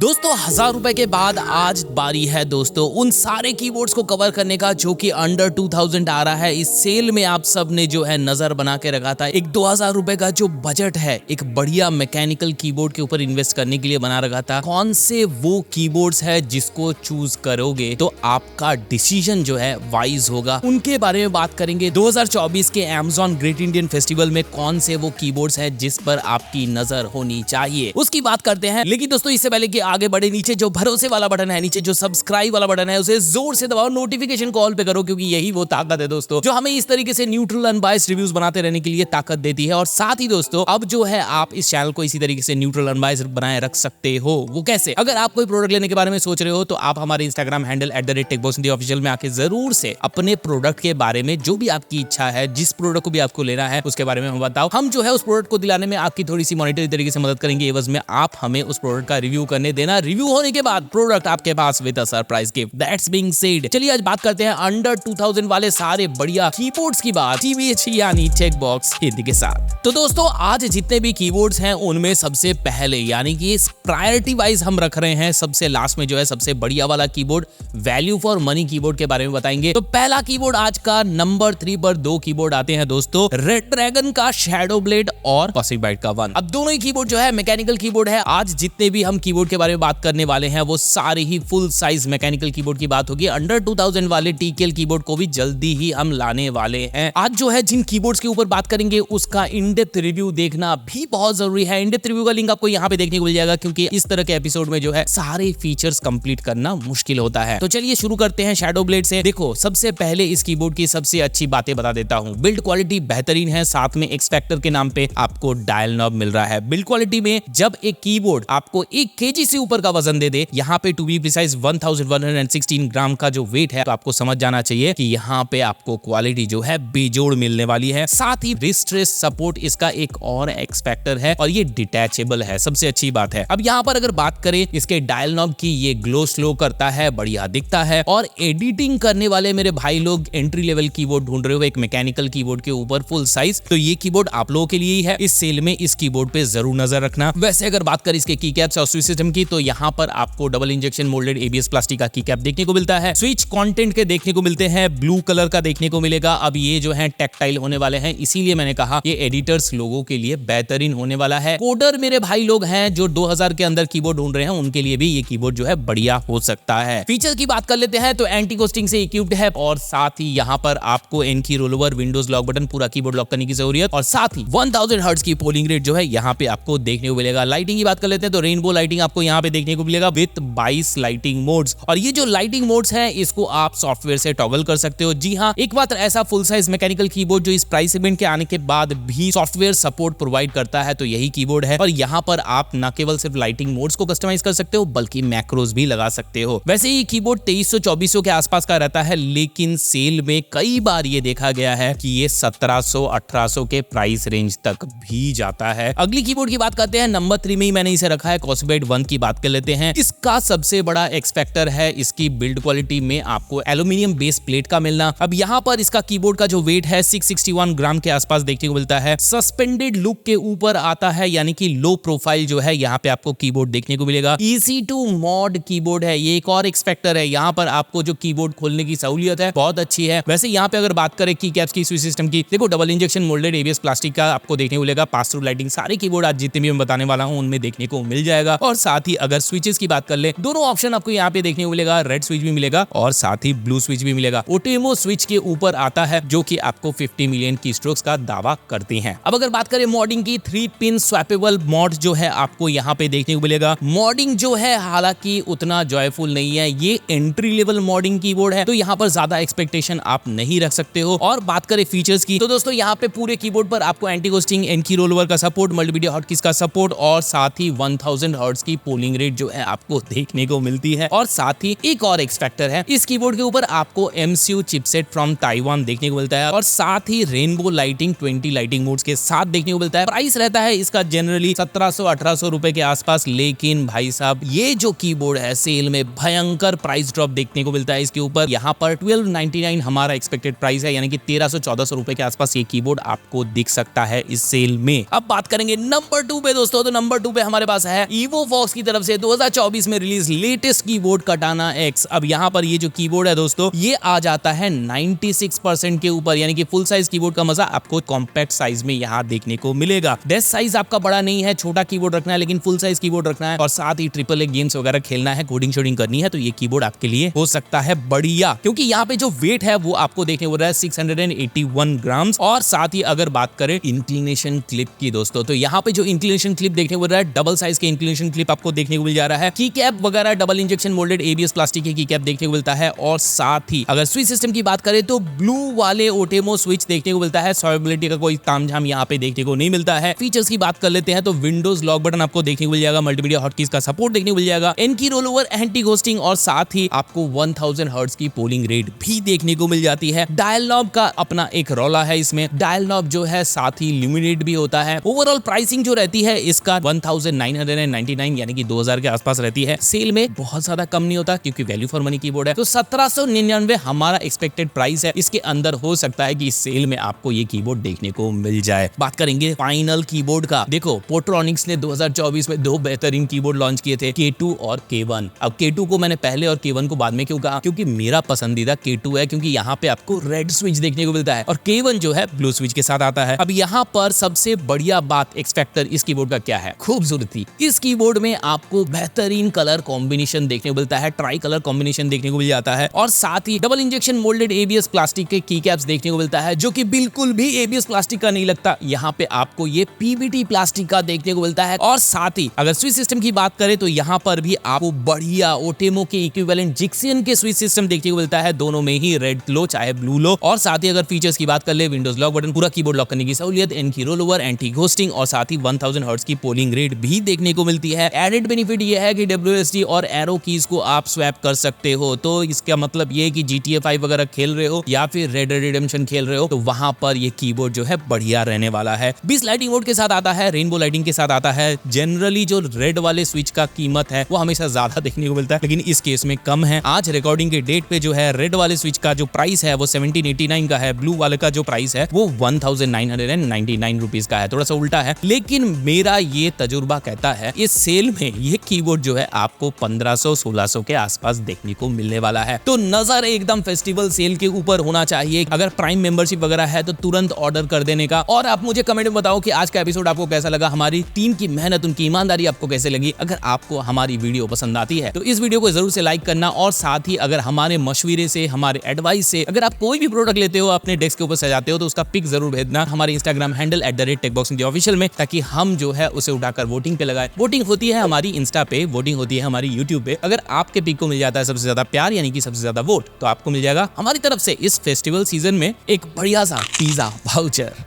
दोस्तों 1000 रुपए के बाद आज बारी है दोस्तों उन सारे कीबोर्ड्स को कवर करने का जो कि अंडर 2000 आ रहा है। इस सेल में आप सब ने जो है नजर बना के रखा था। एक 2000 रुपए का जो बजट है एक बढ़िया मैकेनिकल कीबोर्ड के ऊपर इन्वेस्ट करने के लिए बना रखा था। कौन से वो कीबोर्ड्स है जिसको चूज करोगे तो आपका डिसीजन जो है वाइज होगा, उनके बारे में बात करेंगे। 2024 के Amazon ग्रेट इंडियन फेस्टिवल में कौन से वो कीबोर्ड्स है जिस पर आपकी नजर होनी चाहिए उसकी बात करते हैं। लेकिन दोस्तों इससे पहले कि आगे बढ़े, नीचे जो भरोसे वाला बटन है, नीचे जो सब्सक्राइब वाला बटन है उसे जोर से दबाओ, नोटिफिकेशन को ऑल पे करो, क्योंकि यही वो ताकत है दोस्तों जो हमें इस तरीके से न्यूट्रल अनबायस्ड रिव्यूज बनाते रहने के लिए ताकत देती है। और साथ ही दोस्तों अब जो है आप इस चैनल को इसी तरीके से न्यूट्रल अनबायस्ड बनाए रख सकते हो। वो कैसे? अगर आप कोई प्रोडक्ट लेने के बारे में सोच रहे हो तो आप हमारे इंस्टाग्राम हैंडल @techboxindia में आके जरूर से अपने प्रोडक्ट के बारे में जो भी आपकी इच्छा है, जिस प्रोडक्ट को भी आपको लेना है उसके बारे में हम बताओ। हम जो है उस प्रोडक्ट को दिलाने में आपकी थोड़ी सी मॉनिटरी तरीके से मदद करेंगे। एवज में आप हमें उस प्रोडक्ट का रिव्यू करने देना। रिव्यू होने के बाद प्रोडक्ट आपके पास with a surprise gift. That's being said, चलिए आज बात करते हैं अंडर 2000 वाले सारे बढ़िया कीबोर्ड्स की बात TBH यानी टेकबॉक्स हिंदी के साथ। तो दोस्तों आज जितने भी कीबोर्ड्स हैं उनमें सबसे पहले यानी कि प्रायोरिटी वाइज हम रख रहे हैं सबसे लास्ट में जो है सबसे बढ़िया वाला keyboard value for money keyboard के बारे में बताएंगे। तो पहला कीबोर्ड आज का नंबर 3 पर दो कीबोर्ड आते हैं दोस्तों, रेड ड्रैगन का शैडो ब्लेड और कॉस्मिक बाइट का वन। अब दोनों ही कीबोर्ड जो है मैकेनिकल कीबोर्ड है। आज जितने भी हम कीबोर्ड के बारे में बात करने वाले हैं वो सारे ही फुल साइज मैकेनिकल कीबोर्ड की बात होगी। अंडर 2000 वाले TKL कीबोर्ड को भी जल्दी ही हम लाने वाले हैं। आज जो है जिन कीबोर्ड्स के ऊपर बात करेंगे उसका इन डेप्थ रिव्यू देखना भी बहुत जरूरी है। इन डेप्थ रिव्यू का लिंक आपको यहाँ पे देखने को मिल जाएगा, क्योंकि इस तरह के एपिसोड में जो है सारे फीचर्स कंप्लीट करना मुश्किल होता है। तो चलिए शुरू करते हैं शैडो ब्लेड से। देखो सबसे पहले इस कीबोर्ड की सबसे अच्छी बातें बता देता हूँ। बिल्ड क्वालिटी बेहतरीन है, साथ में एक्स फैक्टर के नाम पे आपको डायल नॉब मिल रहा है। बिल्ड क्वालिटी में जब एक कीबोर्ड आपको 1 kg से ऊपर का वजन दे दे, यहाँ पे टू बी प्रिसाइज 1116 ग्राम का जो वेट है, तो आपको समझ जाना चाहिए कि यहाँ पे आपको क्वालिटी जो है बेजोड़ मिलने वाली है। साथ ही रिस्ट रेस्ट सपोर्ट इसका एक और एक्स फैक्टर है और ये डिटैचेबल है, सबसे अच्छी बात है। अब यहाँ पर अगर बात करें इसके डायल नॉब की, ये ग्लो स्लो करता है, बढ़िया दिखता है। और एडिटिंग करने वाले मेरे भाई लोग एंट्री लेवल कीबोर्ड ढूंढ रहे हो एक मैकेनिकल कीबोर्ड के ऊपर फुल साइज, तो ये कीबोर्ड आप लोगों के लिए ही है। इस सेल में इस कीबोर्ड पे जरूर नजर रखना। वैसे अगर बात करें इसके की कैप्स और स्विच सिस्टम की, तो यहाँ पर आपको double injection moulded ABS plastic का की कैप देखने को मिलता है। स्विच कंटेंट के देखने को मिलते हैं, ब्लू कलर का देखने को मिलेगा। अब ये जो है टैक्टाइल होने वाले हैं, इसीलिए मैंने कहा ये एडिटर्स लोगों के लिए बेहतरीन होने वाला है। कोडर मेरे भाई लोग हैं जो 2000 के अंदर कीबोर्ड ढूंढ रहे हैं, उनके लिए भी ये कीबोर्ड जो है बढ़िया हो सकता है। फीचर की बात कर लेते हैं तो एंटी घोस्टिंग से इक्विप्ड है और साथ ही यहाँ पर आपको एन की roll over, Windows lock button, पूरा कीबोर्ड लॉक करने की जरूरत और साथ ही 1000 हर्ट्ज की पोलिंग रेट जो है यहाँ पे आपको देखने को मिलेगा। लाइटिंग की बात कर लेते हैं तो रेनबो लाइटिंग आपको यहाँ पे देखने को मिलेगा विद 22 लाइटिंग मोड्स। और ये जो लाइटिंग मोड्स है इसको आप सॉफ्टवेयर से टॉगल कर सकते हो। जी हाँ, एक बात ऐसा फुल साइज मैकेनिकल कीबोर्ड जो इस प्राइस सेगमेंट के आने के बाद भी सॉफ्टवेयर सपोर्ट प्रोवाइड करता है तो यही कीबोर्ड है। और यहाँ पर आप न केवल सिर्फ लाइटिंग मोड्स को कस्टमाइज कर सकते हो बल्कि मैक्रोस भी लगा सकते हो। वैसे ये कीबोर्ड 2300-2400 के आसपास का रहता है, लेकिन सेल में कई बार ये देखा गया है कि ये 1700-1800 के प्राइस रेंज तक भी जाता है। अगली कीबोर्ड की बात करते हैं, नंबर 3 में ही मैंने इसे रखा है, कॉस्मिक बाइट 1 की बात कर लेते हैं। इसका सबसे बड़ा एक्स फैक्टर है इसकी बिल्ड क्वालिटी में आपको एल्यूमिनियम बेस प्लेट का मिलना। अब यहाँ पर इसका कीबोर्ड का जो वेट है 661 ग्राम के आसपास देखने को मिलता है। सस्पेंडेड लुक के ऊपर आता है, यानी कि लो प्रोफाइल जो है यहाँ पे आपको कीबोर्ड देखने को मिलेगा। इजी टू मॉड कीबोर्ड है, ये एक और एक्स फैक्टर है। यहाँ पर आपको जो कीबोर्ड खोलने की सहूलियत है बहुत अच्छी है। वैसे यहाँ पे अगर बात करें की कैप्स की, स्विच सिस्टम की, देखो double injection moulded ABS plastic का आपको देखने को मिलेगा। पास थ्रू लाइटिंग सारे कीबोर्ड आज जितने भी मैं बताने वाला हूँ उनमें देखने को मिल जाएगा। और साथ ही अगर स्विचेस की बात कर ले, दोनों ऑप्शन आपको यहाँ पे देखने को मिलेगा, रेड स्विच भी मिलेगा और साथ ही ब्लू स्विच भी मिलेगा। ओटेमो स्विच के ऊपर आता है जो कि आपको 50 मिलियन की स्ट्रोक्स का दावा करते हैं। अब अगर बात करें मॉडिंग की, 3 पिन स्वैपेबल मॉड जो है आपको यहाँ पे देखने को मिलेगा। मॉडिंग जो है हालांकि उतना जॉयफुल नहीं है, ये एंट्री लेवल मॉडिंग कीबोर्ड है, तो यहाँ पर ज्यादा एक्सपेक्टेशन आप नहीं रख सकते हो। और बात करें फीचर्स की, तो दोस्तों यहाँ पे पूरे कीबोर्ड पर आपको एंटी घोस्टिंग, एन की रोल ओवर का सपोर्ट, मल्टीमीडिया हॉटकीज का सपोर्ट और साथ ही 1000 हर्ट्ज की पोलिंग रेट जो है आपको देखने को मिलती है। और साथ ही एक और एक्स फैक्टर है, इस कीबोर्ड के ऊपर आपको MCU चिपसेट फ्रॉम ताइवान देखने को मिलता है और साथ ही रेनबो लाइटिंग 20 लाइटिंग मोड्स के साथ देखने को मिलता है। प्राइस रहता है इसका जनरली 1700-1800 रुपए के आसपास, लेकिन भाई साहब ये जो कीबोर्ड है सेल में भयंकर प्राइस ड्रॉप देखने को मिलता है इसके ऊपर। यहाँ पर 1299 हमारा एक्सपेक्टेड प्राइस है, यानी कि 1300-1400 रुपए के आसपास ये कीबोर्ड आपको दिख सकता है इस सेल में। अब बात करेंगे नंबर 2 पे दोस्तों, तो नंबर 2 पे हमारे पास है EvoFox की तरफ तरफ से 2024 में रिलीज लेटेस्ट कीबोर्ड कटाना X। अब यहाँ पर ये जो कीबोर्ड है दोस्तों, ये आ जाता है 96% के ऊपर, यानी कि फुल साइज कीबोर्ड का मजा आपको कॉम्पैक्ट साइज में यहाँ देखने को मिलेगा। डेस्क साइज आपका बड़ा नहीं है, छोटा कीबोर्ड रखना है, लेकिन फुल साइज कीबोर्ड रखना है और साथ ही AAA गेम्स वगैरह खेलना है, कोडिंग शोडिंग करनी है, तो ये कीबोर्ड आपके लिए हो सकता है बढ़िया। क्योंकि यहाँ पे जो वेट है वो आपको देखने को रहा है 681 ग्राम। और साथ ही अगर बात करें इंक्लिनेशन क्लिप की दोस्तों, तो यहाँ पे जो इंक्लिनेशन क्लिप देखने को रहा है, डबल साइज के इंक्लिनेशन क्लिप आपको देखने को मिल जा रहा है। की कैप वगैरह double injection moulded ABS plastic की कैप देखने को मिलता है। और साथ ही अगर स्विच सिस्टम की बात करें तो ब्लू वाले ओटेमो स्विच देखने को मिलता है। सॉल्वेबिलिटी का कोई तामझाम यहाँ पे देखने को नहीं मिलता है। फीचर्स की बात कर लेते हैं तो विंडोज लॉक बटन आपको देखने को मिल जाएगा, मल्टीमीडिया हॉटकीज का सपोर्ट देखने को मिल जाएगा, एनकी रोल ओवर, एंटी घोस्टिंग और साथ ही आपको 1000 हर्ट्ज की पोलिंग रेट भी देखने को मिल जाती है। डायल नॉब का अपना एक रौला है इसमें, डायल नॉब जो है साथ ही इल्यूमिनेट भी होता है। ओवरऑल प्राइसिंग जो रहती है इसका 1999 यानी कि 2000 के आसपास रहती है। सेल में बहुत ज्यादा कम नहीं होता क्योंकि वैल्यू फॉर मनी कीबोर्ड है। तो 1799 हमारा एक्सपेक्टेड प्राइस है। इसके अंदर हो सकता है कि इस सेल में आपको ये कीबोर्ड देखने को मिल जाए। बात करेंगे फाइनल कीबोर्ड का। देखो पोर्ट्रॉनिक्स ने 2024 में दो बेहतरीन कीबोर्ड लॉन्च किए थे, K2 और K1। अब K2 को मैंने पहले और K1 को बाद में क्यों कहा, क्योंकि मेरा पसंदीदा K2 है, क्योंकि यहाँ पे आपको रेड स्विच देखने को मिलता है और K1 जो है ब्लू स्विच के साथ आता है। अब यहाँ पर सबसे बढ़िया बात, एक्स फैक्टर इस कीबोर्ड का क्या है, खूबसूरती। इस कीबोर्ड में आपको बेहतरीन कलर कॉम्बिनेशन देखने को मिलता है, ट्राई कलर कॉम्बिनेशन देखने को मिल जाता है और साथ ही double injection moulded ABS plastic के की कैप्स देखने को मिलता है, जो कि बिल्कुल भी ABS प्लास्टिक का नहीं लगता। यहाँ पे आपको ये PBT प्लास्टिक का देखने को मिलता है। और साथ ही अगर स्विच सिस्टम की बात करें तो यहाँ पर भी आपको बढ़िया ओटेमो के इक्विवेलेंट जिक्सियन के स्विच सिस्टम देखने को मिलता है, दोनों में ही रेड लो चाहे ब्लू लो। और साथ ही अगर फीचर्स की बात कर ले, विंडोज लॉक बटन, पूरा कीबोर्ड लॉक करने की सहूलियत, एनकी रोल ओवर, एंटी घोस्टिंग और साथ ही 1000 हर्ट्ज की पोलिंग रेट भी देखने को मिलती है। एडेड बेनिफिट ये है कि WSD और एरो कीज को आप स्वैप कर सकते हो। तो इसका मतलब ये है कि GTA 5 वगैरह खेल रहे हो या फिर रेड डेड रिडेम्पशन खेल रहे हो तो वहां पर ये कीबोर्ड जो है बढ़िया रहने वाला है। 20 लाइटिंग मोड के साथ आता है, रेनबो लाइटिंग के साथ आता है। जनरली जो रेड वाले स्विच का कीमत है वो हमेशा ज्यादा देखने को मिलता है, लेकिन इस केस में कम है। आज रिकॉर्डिंग के डेट पे जो है रेड वाले स्विच का जो प्राइस है वो 1789 का है, ब्लू वाले का जो प्राइस है वो 1999 रुपीज का है, थोड़ा सा उल्टा है। लेकिन मेरा ये तजुर्बा कहता है इस सेल में ये कीबोर्ड जो है आपको 1500-1600 के आसपास देखने को मिलने वाला है। तो नजर एकदम फेस्टिवल सेल के ऊपर होना चाहिए। अगर प्राइम मेंबरशिप वगैरह है तो तुरंत ऑर्डर कर देने का। और आप मुझे कमेंट में बताओ कि आज का एपिसोड आपको कैसा लगा, हमारी टीम की मेहनत, उनकी ईमानदारी आपको कैसे लगी। अगर आपको हमारी वीडियो पसंद आती है तो इस वीडियो को जरूर से लाइक करना और साथ ही अगर हमारे मशवरे से, हमारे एडवाइस से अगर आप कोई भी प्रोडक्ट लेते हो, अपने डेस्क के ऊपर सजाते हो तो उसका पिक जरूर भेजना हमारे इंस्टाग्राम हैंडल @techboxindia में, ताकि हम जो है उसे उठाकर वोटिंग पे लगाए। वोटिंग होती है हमारी इंस्टा पे, वोटिंग होती है हमारी यूट्यूब पे। अगर आपके पिक को मिल जाता है सबसे ज्यादा प्यार यानी कि सबसे ज्यादा वोट, तो आपको मिल जाएगा हमारी तरफ से इस फेस्टिवल सीजन में एक बढ़िया सा पिज्जा वाउचर।